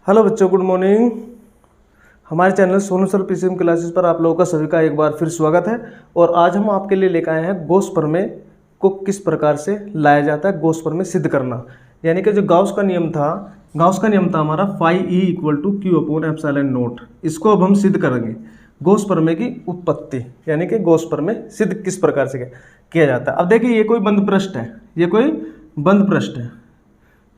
Hello बच्चों, good morning. हमारे channel Sonu sir PCM classes पर आप लोगों का सभी का एक बार फिर स्वागत है। और आज हम आपके लिए लेकर आए हैं गॉस प्रमेय को किस प्रकार से लाया जाता है गॉस प्रमेय सिद्ध करना। यानी कि जो गॉस का नियम था हमारा phi E equal to Q upon epsilon naught. इसको अब हम सिद्ध करेंगे। गॉस प्रमेय की उत्पत्ति यानी कि गॉस प्रमेय सिद्ध किस प्रकार से किया जाता है। अब देखिए, ये कोई बंद पृष्ठ है,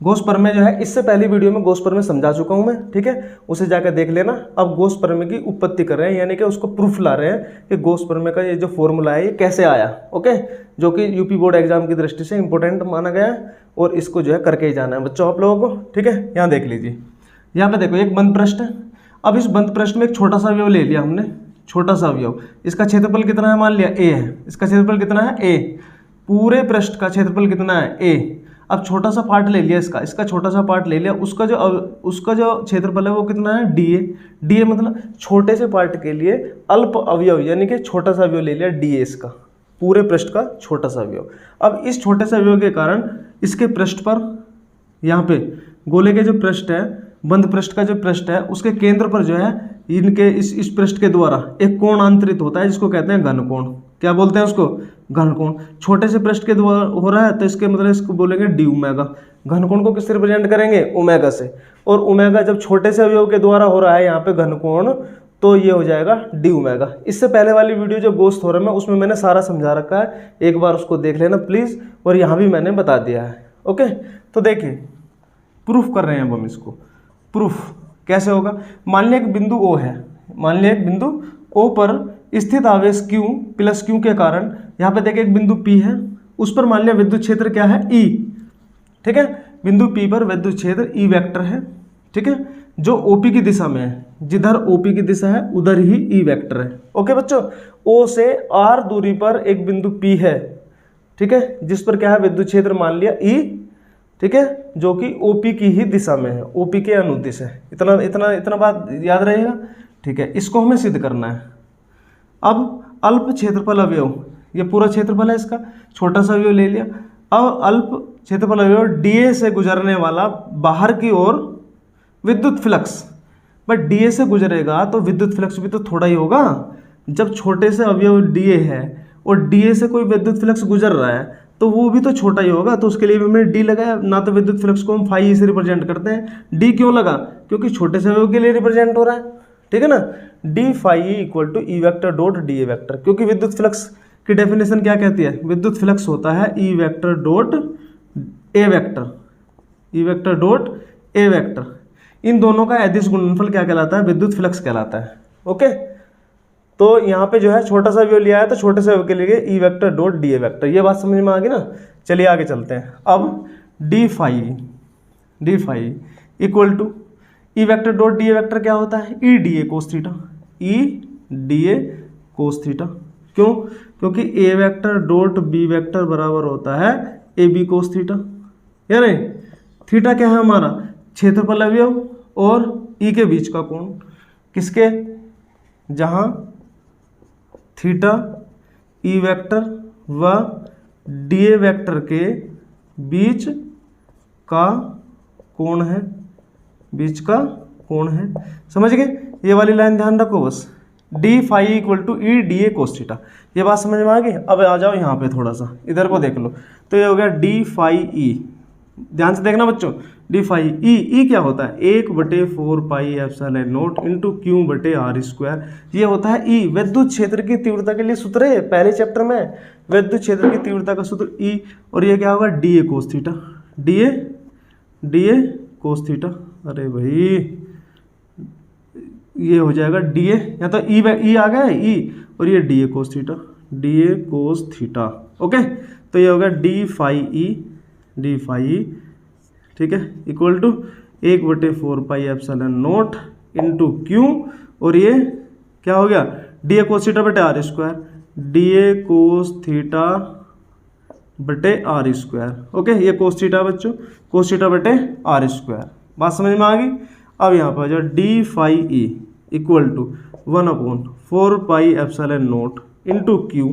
गॉस प्रमेय जो है, इससे पहली वीडियो में गॉस प्रमेय समझा चुका हूं मैं, ठीक है, उसे जाकर देख लेना। अब गॉस प्रमेय की उत्पत्ति कर रहे हैं, यानी कि उसको प्रूफ ला रहे हैं कि गॉस प्रमेय का ये जो फॉर्मूला है ये कैसे आया, ओके, जो कि यूपी बोर्ड एग्जाम की दृष्टि से इंपॉर्टेंट माना गया है और इसको जो है करके ही जाना है बच्चों आप लोगों को, ठीक है। यहाँ देख लीजिए, यहाँ पे देखो एक बंद पृष्ठ है। अब इस बंद पृष्ठ में एक छोटा सा अवयव ले लिया हमने, छोटा सा अवयव। इसका क्षेत्रफल कितना है, मान लिया ए है। इसका क्षेत्रफल कितना है, ए। पूरे पृष्ठ का क्षेत्रफल कितना है, ए। अब छोटा सा पार्ट ले लिया इसका छोटा सा पार्ट ले लिया, उसका जो क्षेत्रफल है वो कितना है, डी ए। डी ए मतलब छोटे से पार्ट के लिए अल्प अवयव, यानी कि छोटा सा अवयव ले लिया डी ए, इसका पूरे पृष्ठ का छोटा सा अवयव। अब इस छोटे से अवयव के कारण इसके पृष्ठ पर, यहाँ पे गोले के जो पृष्ठ है, बंद पृष्ठ का जो पृष्ठ है, उसके केंद्र पर जो है इनके इस पृष्ठ के द्वारा एक कोण आंतरित होता है, जिसको कहते हैं घनकोण। क्या बोलते हैं उसको, घनकोण। छोटे से पृष्ठ के द्वारा हो रहा है तो इसके मतलब इसको बोलेंगे डी ओमेगा। घनकोण को किससे रिप्रेजेंट करेंगे, ओमेगा से। और ओमेगा जब छोटे से अवयव के द्वारा हो रहा है यहाँ पे घनकोण, तो ये हो जाएगा डी ओमेगा। इससे पहले वाली वीडियो जो गॉस थ्योरम है उसमें मैंने सारा समझा रखा है, एक बार उसको देख लेना प्लीज। और यहाँ भी मैंने बता दिया है, ओके। तो देखिए, प्रूफ कर रहे हैं अब हम इसको। प्रूफ कैसे होगा, मान लिया एक बिंदु O है, मान लिया एक बिंदु O पर स्थित आवेश Q प्लस Q के कारण, यहाँ पे देखिए एक बिंदु P है, उस पर मान लिया विद्युत क्षेत्र क्या है, E, ठीक है। बिंदु P पर विद्युत क्षेत्र E वेक्टर है, ठीक है, जो OP की दिशा में है। जिधर OP की दिशा है उधर ही E वेक्टर है, ओके बच्चों। O से R दूरी पर एक बिंदु P है, ठीक है, जिस पर क्या है विद्युत क्षेत्र मान लिया E, ठीक है, जो कि OP की ही दिशा में है, OP के अनुदिश है। इतना बात याद रहेगा, ठीक है। इसको हमें सिद्ध करना है। अब अल्प क्षेत्रफल अवयव, ये पूरा क्षेत्रफल है इसका, छोटा सा अवयव ले लिया। अब अल्प क्षेत्रफल अवयव DA से गुजरने वाला बाहर की ओर विद्युत फ्लक्स, बट DA से गुजरेगा तो विद्युत फ्लक्स भी तो थोड़ा ही होगा। जब छोटे से अवयव DA है और DA से कोई विद्युत फ्लक्स गुजर रहा है तो वो भी तो छोटा ही होगा, तो उसके लिए भी हमने डी लगाया ना। तो विद्युत फ्लक्स को हम फाई से रिप्रेजेंट करते हैं। डी क्यों लगा, क्योंकि छोटे से अवयव के लिए रिप्रेजेंट हो रहा है, ठीक है ना। D phi equal to E vector dot D A vector, क्योंकि विद्युत फ्लक्स की डेफिनेशन क्या कहती है, विद्युत फ्लक्स होता है E vector dot A vector, E vector dot A vector. इन दोनों का अदिश गुणनफल क्या कहलाता है, विद्युत फ्लक्स कहलाता है, ओके। तो यहाँ पे जो है छोटा सा अवयव लिया है, तो छोटे से अवयव के लिए ई vector dot D A vector. ये बात समझ में आ गई ना। चलिए आगे चलते हैं। अब D phi equal to E vector dot D A vector क्या होता है, E D A cos theta, E D A cos theta. क्यों, क्योंकि A vector dot B vector बराबर होता है ए बी कोस थीटा, या नहीं। थीटा क्या है हमारा, क्षेत्रफल अवयव और ई के बीच का कोण, किसके, जहाँ थीटा ई वेक्टर व डी ए वेक्टर के बीच का कोण है, बीच का कोण है, समझ गए। ये वाली लाइन ध्यान रखो बस, D phi equal to E D A cos theta. ये बात समझ में आ गई। अब आ जाओ यहाँ पे, थोड़ा सा इधर को देख लो, तो ये हो गया डी फाई ई। ध्यान से देखना बच्चों, डी फाई ई क्या होता है, 1/4 pi epsilon naught into Q बटे आर स्क्वायर। ये होता है ई, विद्युत क्षेत्र की तीव्रता के लिए सूत्र है पहले चैप्टर में, विद्युत क्षेत्र की तीव्रता का सूत्र ई। और ये क्या होगा, D A cos theta, D A cos theta. अरे भाई, ये हो जाएगा डी ए, या तो ई आ गया है ई, और ये D A cos theta, D A cos theta, okay. तो ये होगा डी फाई ई, ठीक है, equal to 1/4 pi epsilon naught into Q, और ये क्या हो गया, डी ए कोस थीटा बटे R square, D A cos theta बटे आर स्क्वायर, ओके। ये कोस थीटा बच्चों, कोस थीटा बटे आर स्क्वायर। बात समझ में आ गई। अब यहाँ पर जो D phi E equal to 1/4 pi epsilon naught into Q.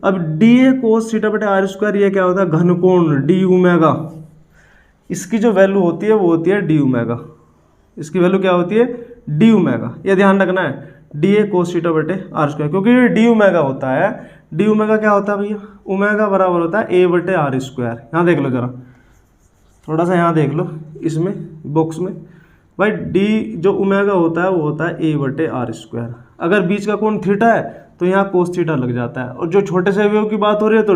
अब डी ए कोस थीटा बटे आर स्क्वायर, ये क्या होता है, घनकोण डी ओमेगा, इसकी जो वैल्यू होती है वो होती है डी ओमेगा। इसकी वैल्यू क्या होती है? D omega. ये ध्यान रखना है, डी ए कोस थीटा बटे आर स्क्वायर, क्योंकि ये डी ओमेगा होता है। डी ओमेगा क्या होता है भैया? ओमेगा बराबर होता है ए बटे आर स्क्वायर। यहाँ देख लो जरा, थोड़ा सा यहाँ देख लो इसमें बॉक्स में भाई, डी जो ओमेगा होता है वो होता है ए बटे आर स्क्वायर। अगर बीच का कोण थीटा है तो यहाँ कोस थीटा लग जाता है। और जो छोटे से अवयव की बात हो रही है तो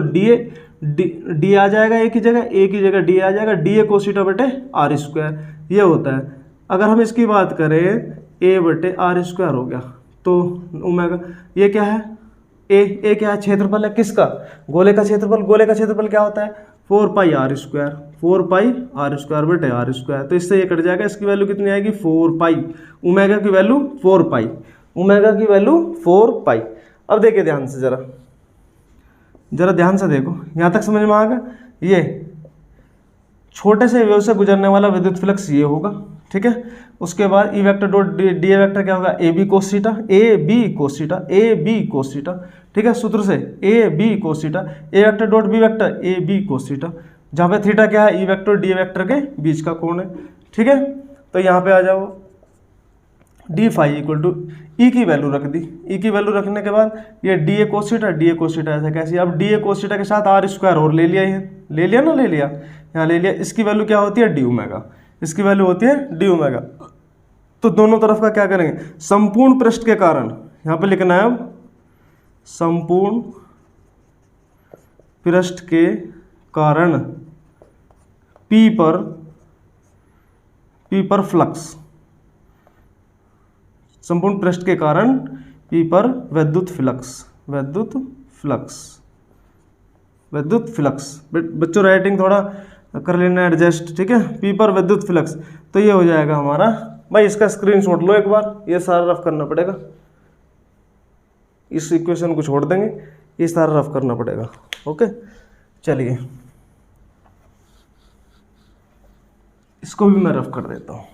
डी आ जाएगा ए की जगह डी आ जाएगा, डी ए कोस थीटा बटे आर स्क्वायर, ये होता है। अगर हम इसकी बात करें ए बटे आर स्क्वायर हो गया, तो ओमेगा ये क्या है? ए क्या है? क्षेत्रफल है किसका? गोले का क्षेत्रफल। गोले का क्षेत्रफल क्या होता है? 4 pi R square, 4 pi R square बटे आर स्क्वायर। तो इससे ये कट जाएगा, इसकी वैल्यू कितनी आएगी? 4 पाई। ओमेगा की वैल्यू 4 पाई, ओमेगा की वैल्यू 4 पाई। अब देखिए ध्यान से, जरा ध्यान से देखो, यहाँ तक समझ में आ गया? ये छोटे से अवयव से गुजरने वाला विद्युत फ्लक्स ये होगा, ठीक है। उसके बाद E vector dot D A vector क्या होगा? A B cos theta, A B cos theta, A B cos theta, ठीक है। सूत्र से A B cos theta, A vector dot B vector A B cos theta, जहाँ पे theta क्या है? E vector D A vector के बीच का कोण है, ठीक है। तो यहाँ पे आ जाओ, डी फाई इक्वल टू ई की वैल्यू रख दी। ई की वैल्यू रखने के बाद ये D A cos theta, D A cos theta ऐसा कैसे? अब डी ए कोस थीटा के साथ आर स्क्वायर और ले लिया, ले लिया ना, ले लिया, यहाँ ले लिया। इसकी वैल्यू क्या होती है? D omega. इसकी वैल्यू होती है डी ओमेगा। तो दोनों तरफ का क्या करेंगे? संपूर्ण पृष्ठ के कारण, यहाँ पे लिखना है अब संपूर्ण पृष्ठ के कारण P पर फ्लक्स, संपूर्ण पृष्ठ के कारण P पर विद्युत फ्लक्स। बच्चों राइटिंग थोड़ा कर लेना एडजस्ट, ठीक है। P पर विद्युत फ्लक्स, तो ये हो जाएगा हमारा भाई, इसका स्क्रीनशॉट लो एक बार, ये सारा रफ करना पड़ेगा। इस इक्वेशन को छोड़ देंगे, ये सारा रफ करना पड़ेगा, ओके। चलिए इसको भी मैं रफ कर देता हूँ,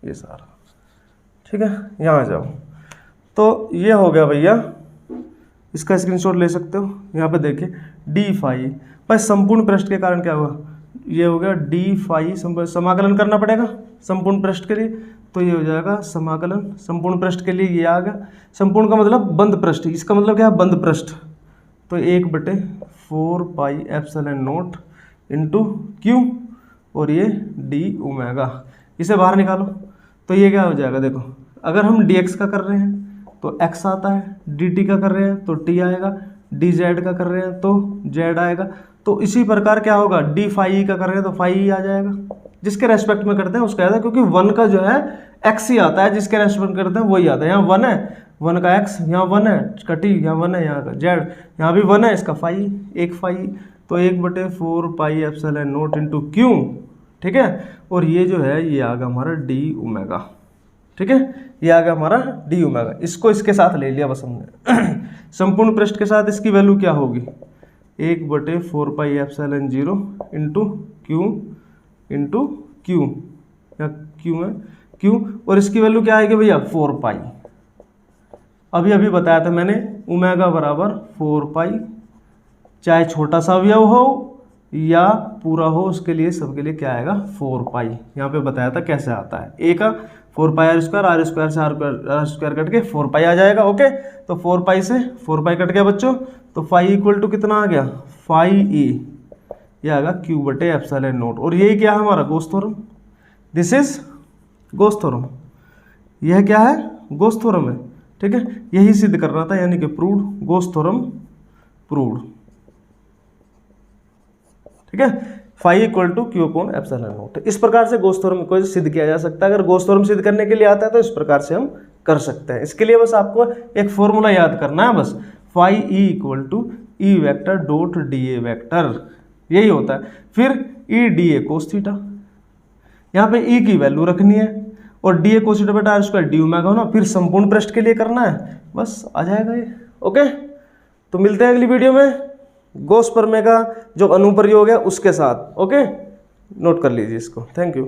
ये सारा, ठीक है। यहाँ आ जाओ, तो ये हो गया भैया, इसका स्क्रीनशॉट ले सकते हो। यहाँ पे देखिए डी फाई, भाई संपूर्ण पृष्ठ के कारण क्या हुआ? ये हो गया डी फाई, समाकलन करना पड़ेगा संपूर्ण पृष्ठ के लिए, तो ये हो जाएगा समाकलन संपूर्ण पृष्ठ के लिए, ये आ गया। संपूर्ण का मतलब बंद पृष्ठ, इसका मतलब क्या है? बंद पृष्ठ। तो 1/4 pi epsilon naught into Q, और ये डी ओमेगा, इसे बाहर निकालो। तो ये क्या हो जाएगा? देखो, अगर हम dx का कर रहे हैं तो x आता है, dt का कर रहे हैं तो t आएगा, dz का कर रहे हैं तो z आएगा। तो इसी प्रकार क्या होगा? डी फाई का कर रहे हैं तो फाई ही आ जाएगा। जिसके रेस्पेक्ट में करते हैं उसका आता है, क्योंकि 1 का जो है x ही आता है, जिसके रेस्पेक्ट में करते हैं वही आता है। यहाँ 1 है, 1 का x, यहाँ 1 है इसका t, यहाँ 1 है यहाँ का z, यहाँ भी 1 है इसका फाई, एक फाई। तो 1/4 pi epsilon naught into Q, ठीक है। और ये जो है ये आ गया हमारा डी ओमेगा, ठीक है। ये आ गया हमारा डी ओमेगा। इसको इसके साथ ले लिया बस हमने। संपूर्ण पृष्ठ के साथ इसकी वैल्यू क्या होगी? 1/4 पाई एप्सिलॉन 0 इंटू क्यू, या क्यू है क्यू, और इसकी वैल्यू क्या आएगी भैया? 4 पाई। अभी बताया था मैंने, ओमेगा बराबर 4 पाई, चाहे छोटा सा अवयव हो या पूरा हो, उसके लिए सबके लिए क्या आएगा? 4 पाई। यहाँ पे बताया था कैसे आता है। ए का 4 पाई आर स्क्वायर से आर स्क्वायर कट के 4 पाई आ जाएगा, ओके। तो 4 पाई से 4 पाई कट गया बच्चों, तो फाई इक्वल टू कितना आ गया? फाई ए, ये आएगा क्यू बटे एप्सिलॉन नॉट। और यही क्या है हमारा? Gauss theorem. This is Gauss theorem. यह क्या है? गॉस थ्योरम है, ठीक है। यही सिद्ध करना था, यानी कि प्रूव्ड, गॉस थ्योरम प्रूव्ड, ठीक है। Phi equal to Q upon epsilon naught. इस प्रकार से गॉस थ्योरम को सिद्ध किया जा सकता है। अगर गॉस थ्योरम सिद्ध करने के लिए आता है तो इस प्रकार से हम कर सकते हैं। इसके लिए बस आपको एक फॉर्मूला याद करना है, बस phi E equal to E vector dot D A vector, यही होता है। फिर ई डी ए कोस थीटा, यहाँ पे ई की वैल्यू रखनी है, और डी ए कोस थीटा बटा आर स्क्वायर डी ओमेगा होना, फिर संपूर्ण पृष्ठ के लिए करना है, बस आ जाएगा ये, ओके। तो मिलते हैं अगली वीडियो में गॉस प्रमेय का जो अनुप्रयोग है उसके साथ, ओके। नोट कर लीजिए इसको। Thank you.